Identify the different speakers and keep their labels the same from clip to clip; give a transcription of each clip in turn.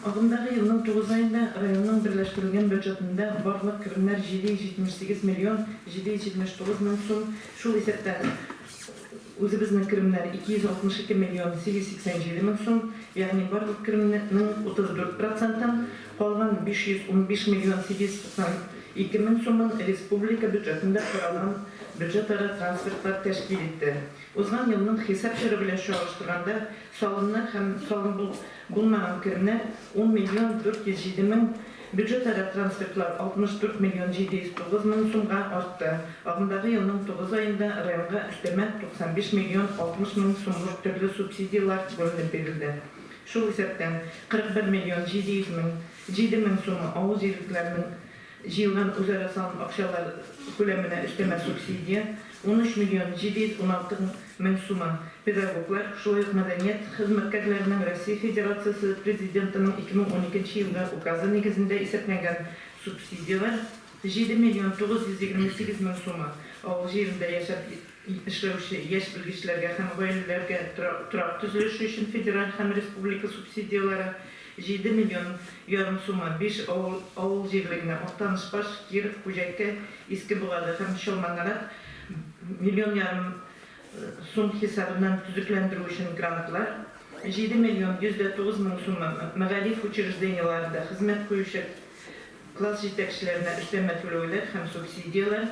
Speaker 1: Ағымдағы yılның 9 ayında rayonun birleştirilген böcetinde barlıq kirimler 778 milyon 779 min so'm. Şul esepten o'zimizning kirimler 262 milyon 887 min so'm. Yani barlıq kiriminin 34%'dan kalan 515 milyon 892 min so'mun respublika böcetinde kuralgan böcetara transfertler teşkil etti. Uzman yılının hesapları bile çağrıştıranda salınlar hem salın bulmayan kirimler 10 milyon 407 min, böcetara transfertler 64 milyon 709 min so'mga arttı. Ағымдағы yılının 9 ayında rayonga üsteme 95 milyon 60 min so'mluk türlü subsidiyalar bölünüp verildi. Şul esepten 41 milyon 7 min so'mu ağız yerliklerinin жиылған өзара салым ақшалар көлеміне үстеме субсидия 13 milyon 716 min so'm pedagoglar, шулай-ақ мәдәният хезмәткәрләренең Россия Федерациясы Президентының 2012 елда указы негізінде исәпләнгән субсидиялар 7 milyon 928 min so'm авыл җирендә яшәп эшләүче яшь белгечләргә һәм гаиләләргә торак төзелеше өчен федераль һәм республика субсидиялары 7 milyon yarım so'm 5 авыл җирлегенә Актаныш-Баш, Киров, Хуҗайка, Иске-Бугада һәм Чалмангалат миллион ярым so'm hesabından tüzüklendiriu өчен grantlар 7 milyon 109 min so'm мәгариф учрежденияларында хезмәт куючы класс җитәкчеләренә өстәмә түләүләр һәм субсидиялар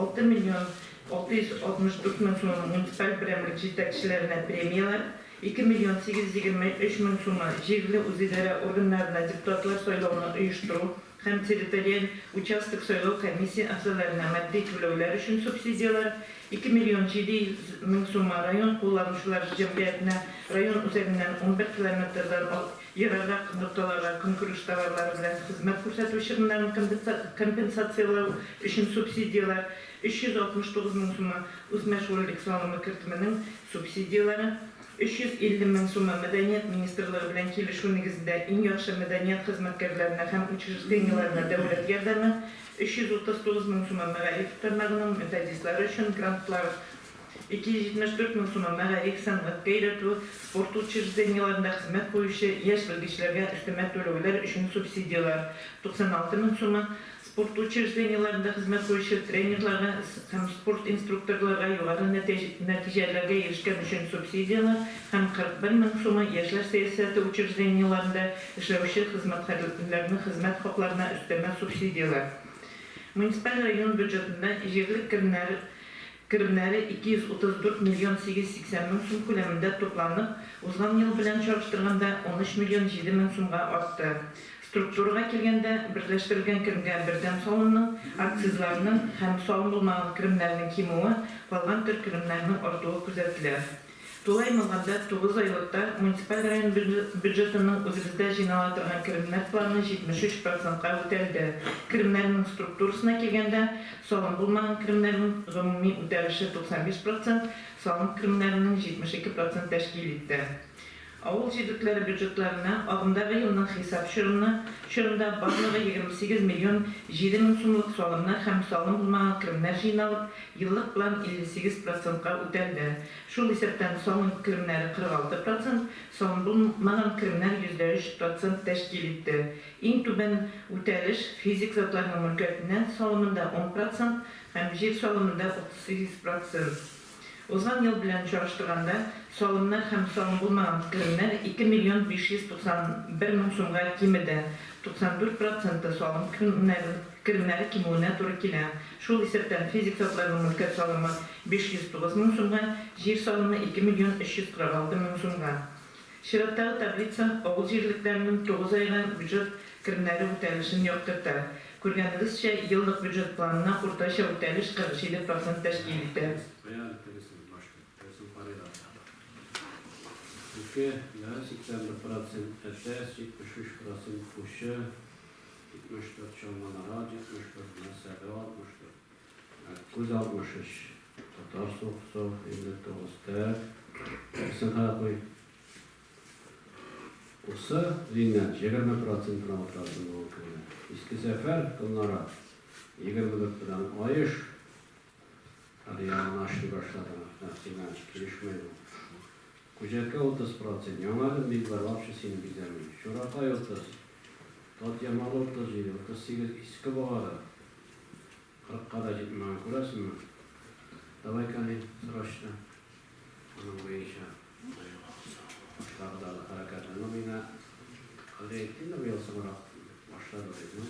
Speaker 1: 6 milyon 664 min so'm муниципаль берәмлек җитәкчеләренә премиялар 2 milyon 823 min so'm җирле үзидарә органнарына депутатлар сайлауны оештыру һәм территориаль участок сайлау комиссия әгъзаларына матди түләүләр өчен субсидиялар 2 milyon 700 min so'm район кулланучылар җәмгыятенә район үзәгеннән 11 километрдан ераграк нукталарга көнкүреш товарлары белән хезмәт күрсәтү чыгымнарын компенсациялау өчен субсидиялар 369 min so'm үз мәшгульлек салымы кертеменең субсидиялары 350 min so'm Мәдәният министрлыгы белән килешү нигезендә иң яхшы мәдәният хезмәткәрләренә һәм учрежденияларына дәүләт ярдәме 339 min so'm мәгариф тармагының методистлары өчен грантлар 274 min so'm мәгариф сәнгать гайрәтү спорт учрежденияларында хезмәт куючы яшь белгечләргә өстәмә түләүләр өчен субсидиялар 96 min so'm спорт учрежденияларында хезмәт куючы тренерларга һәм спорт инструкторларга югары нәтиҗәләргә ирешкән өчен субсидиялар һәм 41 min so'm яшьләр сәясәте учрежденияларында эшләүче хезмәткәрләрнең хезмәт хакларына өстәмә субсидиялар. Муниципаль район бюджетында җирлек киремнәре 234 milyon 880 min so'm күләмендә тупланып, узган ел белән чагыштырганда 13 milyon 7 min so'mга артты. Структурага килгәндә берләштерелгән киремгә бердәм салымның, акцизларның һәм салым булмаган киремнәрнең кимүе, калган төр киремнәрнең артуы күзәтелә. Тулай маңганда 9 айлыкта муниципаль район бюджетының үзебездә җыйнала торган киремнәр планы 73%-ка үтәлде. Киремнәрнең структурасына килгәндә салым булмаган киремнәрнең гомуми үтәлеше 95%, салым киремнәрнең 72% тәшкил итте. Авыл җирлекләре бюджетларына агымдагы елның хисап чорында барлыгы 28 milyon 7 min so'mлык салымнар һәм салым булмаган киремнәр җыйналып, еллык план 58%-ка үтәлде. Шул исәптән салым киремнәре 46%, салым булмаган киремнәр 3% тәшкил итте. Иң түбән үтәлеш физик затларның мөлкәтеннән салымында 10% һәм җир салымында 38%. Узган ел белән чагыштырганда салымнар һәм салым булмаган киремнәр 2 milyon 591 min so'mга кимеде. 94% салым киремнәре кимүенә туры килә. Шул исәптән физик затларның мөлкәт салымы 509 min so'mга, җир салымы 2 milyon 346 min so'mга. Чираттагы таблица авыл җирлекләренең 9 айга бюджет киремнәре үтәлешен яктырта. Күргәнегезчә, еллык бюджет планына уртача үтәлеш 47% тәшкил итә.
Speaker 2: Ülke 81% ETS, 73% Kuşu, 74 Çolmanara, 74 Mesele, 64 Kuz 63 Tatar Soğuksov, 59 Ter, Kesin Hayatlıy. Осы Zinnet 20%'ına oturasın o köyüne. İski sefer bunlara 24'den ayış, hadi yanına açtı başladı. Nefsinden girişmeyi. Kucakka 30%, Yamal'ın bilgiler вообще seni bizlemiyor. Şurakay 30, Tot Yamal 37, 38 iski bağada. 40 kadar gitmeyen kurasın mı? Davay kani sırasına. Onun bu işe. Başlarda hareketlerine yine kalde ettiğinde bir yolsa başladı dedim.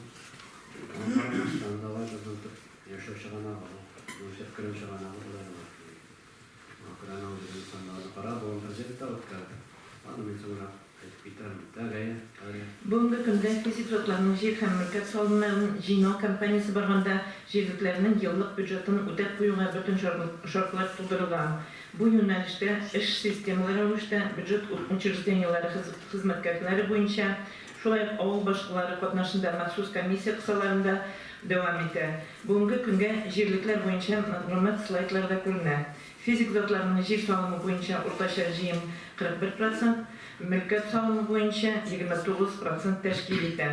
Speaker 2: Ama Karamas'tan davay kazandık. Yaşar şağına bağlı. Nuşet kırım şağına bağlı. Ukrayna olduğu insanlarla para doğum gazete okuduk. Anlamı sonra bitirelim. Dağaya.
Speaker 1: Бүгінгі күнде физиклердің жер һәм мөлкәт салымнарын жинау кампаниясы барганда җирлекләрнең еллык бюджетын үтәп куюга бөтен шартлар тудырылган. Бу юнәлештә эш системалары рәвештә бюджет учреждениеләре хезмәткәрләре буенча, шулай ук авыл башкалары катнашында махсус комиссия кысаларында дәвам итә. Бүгенге күнгә җирлекләр буенча мәгълүмат слайдларда күренә. Физик затларның җир салымы буенча уртача җыем 41%, мөлкәт салымы буенча 29% тәшкил итә.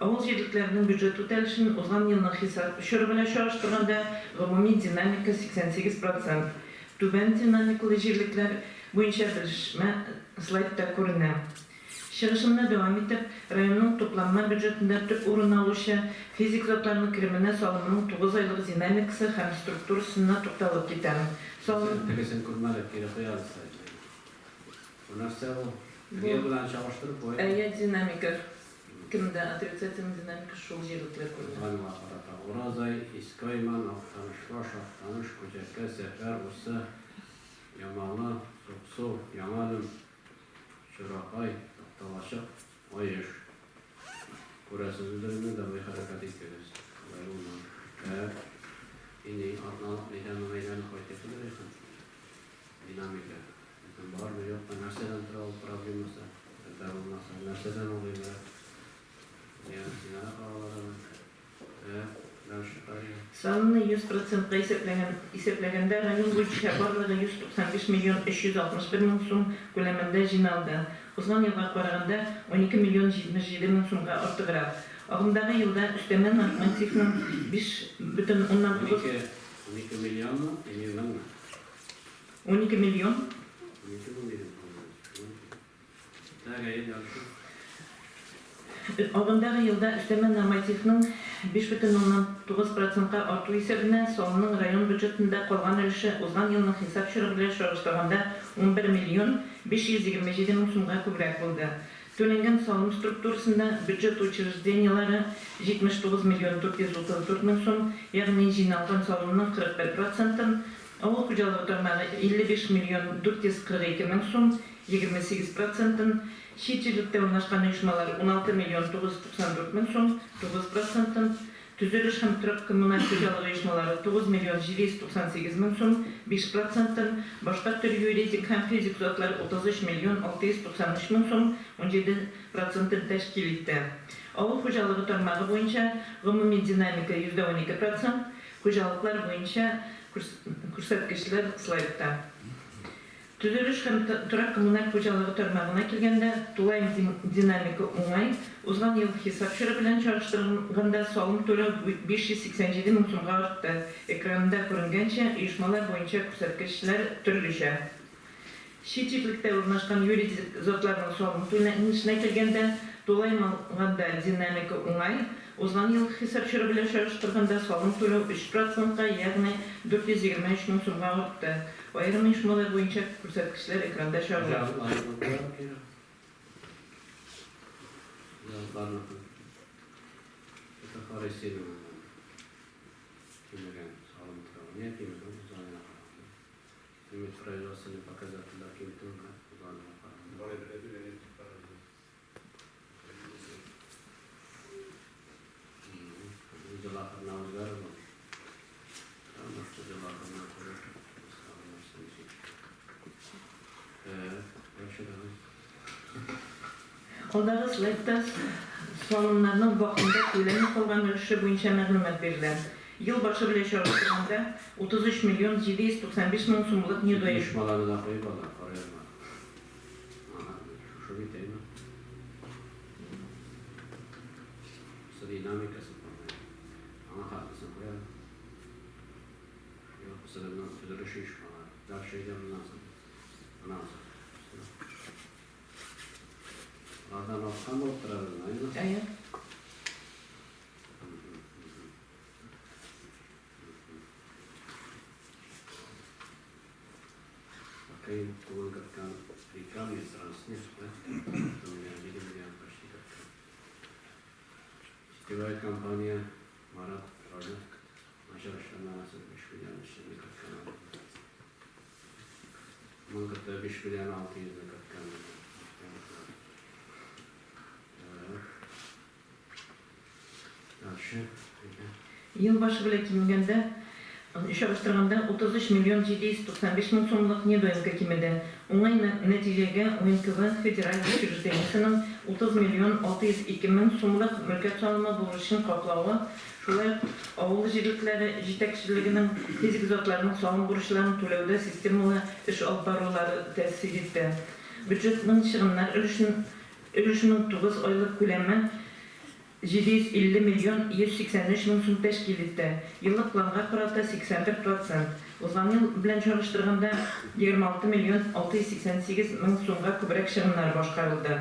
Speaker 1: Авыл җирлекләренең бюджет үтәлешен узган елның хисап чоры белән чагыштырганда гомуми динамика 88%. Түбән динамикалы җирлекләр буенча белешмә слайдта күренә. Чыгышымны дәвам итеп, районның тупланма бюджетында төп урын алучы физик затларның кеременә салымының 9 айлык динамикасы һәм структурасына тукталып китәм. Салым
Speaker 2: Tekesin kurmalı kere koyarsa. Bu nasıl o? Birbirine çalıştırıp koyuyor.
Speaker 1: әйе динамика. Кемдә отрицательный динамика шул җирлекләр күренә.
Speaker 2: Hanım aparata. Orazay İskoyman tanışma tanış kucakka sefer olsa Yamal'a soksu Yamal'ın şurakay talaşıp ayış. Burası üzerinde de bir hareket ediyoruz. Ve yine atnalık meydanı koyduğumuz dinamika. Var mı yok mu? Nereden problem olsa, olmasa, nereden oluyor? Yani sinana kavalarım.
Speaker 1: Санны 100%га исәпләгәндә район буенча барлыгы 195 миллион 361 мең сум күләмендә җыйналды. Узган елга караганда 12 миллион 77 мең сумга артыграк. Агымдагы елда өстәмә нормативның 5,9
Speaker 2: 12 milyon mu?
Speaker 1: 12 миллион
Speaker 2: 12 milyon. Daha gayet yaxşı.
Speaker 1: Агымдагы елда өстәмә нормативның 5,9%га арту исәбенә салымның район бюджетында калган өлеше узган елның хисап чоры белән чагыштырганда 11 миллион 527 мең сумга күбрәк булды. Төләнгән салым структурасында бюджет учреждениеләре 79 миллион 434 мең сум, ягъни җыйналган салымның 41%, авыл хуҗалыгы тармагы 55 миллион 442 мең сум, 28%, Чит җирлектә урнашкан оешмалар 16 миллион 994 мең сум, 9%, төзелеш һәм торак коммуналь хуҗалыгы оешмалары 9 миллион 798 мең сум, 5%, башка төр юридик һәм физик затлар 33 миллион 693 мең сум, 17% тәшкил итә. Авыл хуҗалыгы тармагы буенча гомуми динамика 12%, хуҗалыклар буенча күрсәткечләр слайдта. Төзелеш һәм торак коммуналь хуҗалыгы тармагына килгәндә, тулай динамика уңай. Узган ел хисап чоры белән чагыштырганда салым төләү 587 мең сумга артты. Экранда күренгәнчә, оешмалар буенча күрсәткечләр төрлечә. Чит җирлектә урнашкан юридик затларның салым түләнешенә килгәндә, тулай динамика уңай. Узган ел хисап чоры белән чагыштырганда салым төләү 3%-га, ягъни 423 мең сумга артты. Аерым оешмалар буенча күрсәткечләр экранда чыгыла. Алдагы слайдта салымнарның вакытында күләме калган өлеше буенча мәгълүмат бирелә. Ел башы белән чагыштырганда 33 миллион 795 мең сумлык недоимка.
Speaker 2: Оешмалары да коюп алар, карыйма. Şu biteyim. Şu dinamikası var. Ama haklısın koyalım. Yok, bu sırada tüdürüşü iş var. Daha şeyden nasıl? Adam atkan olup durarız, aynı.
Speaker 1: Aya.
Speaker 2: Bakayım, kulun katkan reklam yasırasını yaptı. Dünya 7 milyon başlı katkan. İstivai kampanya Marat Rojak. Aşağı aşağıdan nasıl 5 milyon işini katkan aldı. Mangıt'ta 5 milyon 600 katkan aldı.
Speaker 1: Yılbaşı bile kimgende Şaştırganda 33 milyon 795 bin so'mlik nedoyimga kimidi. Оңай нәтижеге ОНКВ федераль учреждениесінің 30 миллион 602 bin so'mlik mülkiyet salımı buluşun kaplауы, şulay ауыл жергіліктері жетекшілігінің физик zatlarının salım buruşlarını төлеуді системалы iş алып барулары тәсір етті. Бюджетнің шығынlar өлüşünün 9 aylık kөлемі 750 milyon 183 bin so'm teşkil etti. Yıllık planga qarata 81%. Uzan yıl bilen çalıştırganda 26 milyon 688 bin so'mga ko'proq шығынlar boshqarildi.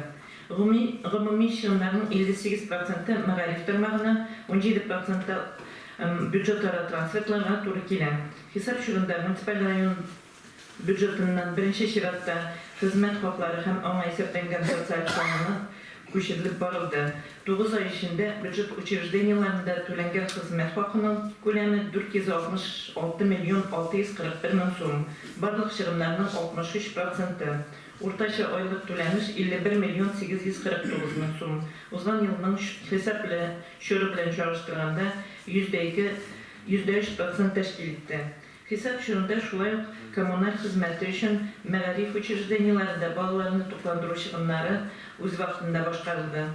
Speaker 1: G'umumiy шығынlarning 58%i ma'arif tarmog'ini, 17% byudjetlara transferlarga to'g'ri keladi. Hisob shug'unda municipal rayon byudjetinden birinchi shiratda xizmat huquqlari ham oңай hisoblangan sotsial fonini ko'chirilib borildi. 9 ay içinde büdjet учрежденияларында tölengen hizmet hakkının kölemi 466 milyon 641 bin so'm. Barlık шығынlarının 63%. Ortaça aylık töleniş 51 milyon 849 bin so'm. Uzgan yılının hesaplı şöyle bilen çalıştırganda %3% teşkil etti. Hesap şurunda şulay kommunal hizmetler için ma'arif учрежденияларында balalarını toplandırу шығынları öz vaxtında başqarıldı.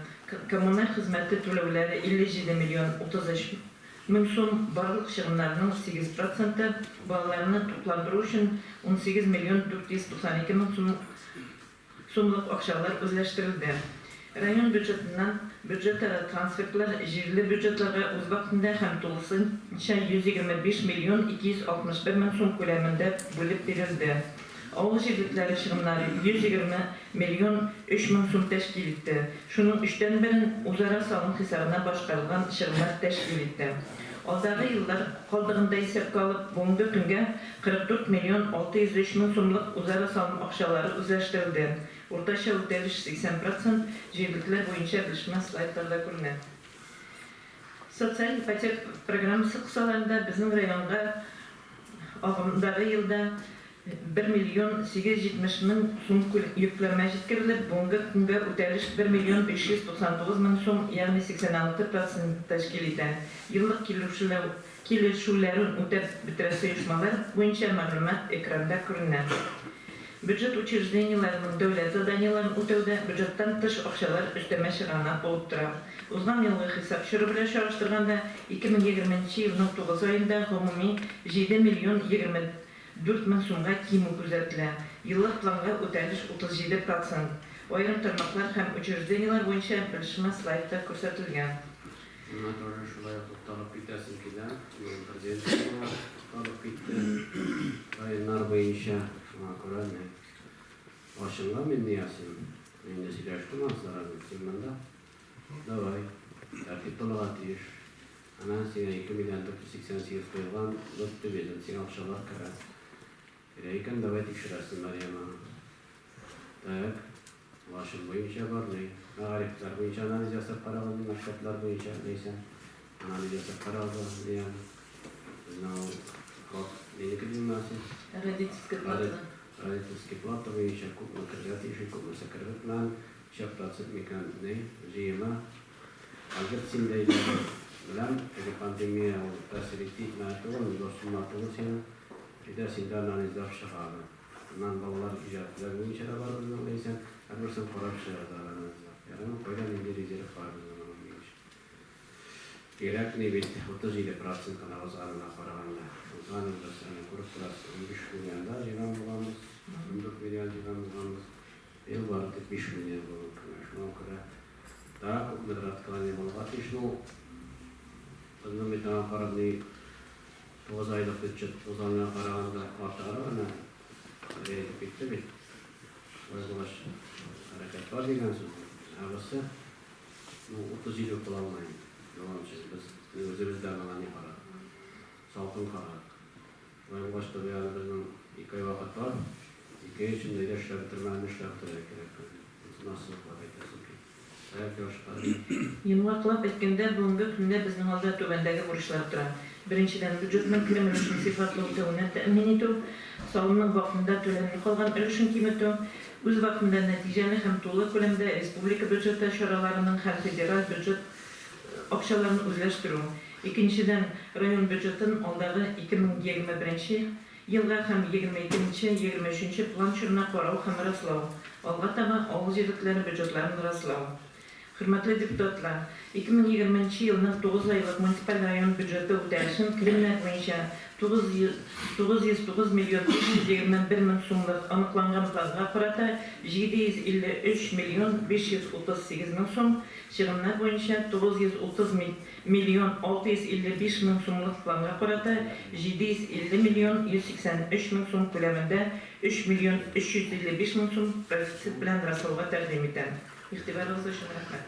Speaker 1: Kommunal hizmeti төлеулері 57 milyon 33 bin so'm, barlık шығынlarının 8%, balalarını toplandırу için 18 milyon 492 bin so'mlik akşalar özleştirildi. Rayon büdjetinden büdjetlere transferler yerli büdjetlerge öz vaxtında hem to'liqincha 125 milyon 261 bin so'm ko'lamida bo'lib berildi. Ауыл жергіліктері шығынлары 120 milyon 3 bin so'm teşkil etti. Şunun 3'ten birin uzara salım hesabına başqarılgan шығынlar teşkil etti. Alдағы yıllar qaldığında hesapga alıp bugungi kunga 44 milyon 603 bin so'mlik uzara salım akşaları özleştirildi. Ortaça ödeliş 80%, жергіліктер boyunca bilişme slaytlarda көрінеді. Sosyal ipotek programmasi kısalarında bizim rayonga ağımдағы yılda 1 milyon 870 bin so'm yüklenme жеткіріліп, bugungi kunga ödeliş 1 milyon 599 bin so'm, yani 86% teşkil eden. Yıllık kelişuvlerin ödep bitirisi uyuşmalar boyunca ma'lumot ekranda ko'rinadi. Büdjet учрежденияларының dövlət zadaniyalarını ötəudə büdjetdən dış akşalar üstəmə шығаны болып тұрады. Uzgan yılғы hesap şuru bilen çalıştırganda 2020 yılının 9 ayında g'umumiy 7 milyon 24 bin so'mga kemu күзәтелә. Yıllık planga ödeliş 37%. Ayrim tarmaqlar hem учреждениялар boyunca bilişme slaytda ko'rsatilgan.
Speaker 2: Buna doğru şulay to'xtalib ketasin kelar. Prezident to'xtalib ketdi. Rayonlar boyunca Makurane. Başında mı niyasin? Yine silahştım aslarım. Kimanda? Davay. Tertip tolağatıyış. Anan size 2 milyon 488 koyulan lotu bezin size akşalar kara. Bireyken davay tikşirasın Meryem'a. Tak. Başın boyunca var ne? Mağaripler boyunca analiz yasak para alın. Nakşatlar boyunca neyse. Analiz yasak para alın. Yani. Знал. Денег одним
Speaker 1: Родительская плата.
Speaker 2: Родительские платы еще купно кредитишь, купно секретарь, еще процент меканизм, жима. А вот симдей bilen pandemiya tasiriti na to'g'ri do'stumlar to'g'risini juda sinda analizlar chiqadi. Bundan bolalar ijodlar bo'yicha da bor bo'lsa, albatta qarab chiqadi. Ya'ni qo'ygan rezerv bor. Kerak ne bit 37% kana o'zgarishlar qaraganda. O'zgarishlar do'stlarni ko'rib turasiz. 15 millionda jiran bo'lamiz. 14 million jiran bo'lamiz. Yil borida 5 million bo'ladi. Shunga ko'ra da qudrat qilgan bo'ladi. Shunu Bunun bir tane kararını 9 aylık bütçet uzanlığa kararında artarı var mı? Oraya bitti mi? Oraya bulaş hareket var diyen söz. Ağası, 30 yıl kullanmayın. Yalançı, biz özümüzden alan yapara. Salkın kara. Ve başta bir yani bizim 2 ay vakit var. 2 ay içinde de işler bitirmeyen işler bitirmek gerek. Nasıl var eklesin ki? Ayak yavaşlar.
Speaker 1: Yılmaqlap etkende bugungi kunda bizning holda tövəndəgi burçlar tura. Birinchidan, byudjetning kirim ulushini sifatli o'tawini ta'min etuv, soliqning vaqtida to'lanib qolgan ulushini kimitov, o'z vaqtida natijali ham to'liq ko'lamda respublika byudjeti choralarining ham federal byudjet akşalarini o'zlashtiruv. Ikkinchidan, rayon byudjetining oldagi 2021 yilga ham 22-23 plan tushirma qaror ham raslav. Alga tabi og'iz yilliklari byudjetlarini raslav. Hürmetli deputatlar, 2020 yılının 9 aylık municipal rayon büdjeti ödəyişin kirimlər boyunca 909 milyon 521 min so'mlik aniqlangan planga qarata 753 milyon 538 min so'm, шығынlar boyunca 930 milyon 655 min so'mlik planga qarata 750 milyon 183 min so'm ko'lamida 3 milyon 355 min so'm profitsit bilan rasulga taqdim etadi. İxtibarınız üçün rəhmət.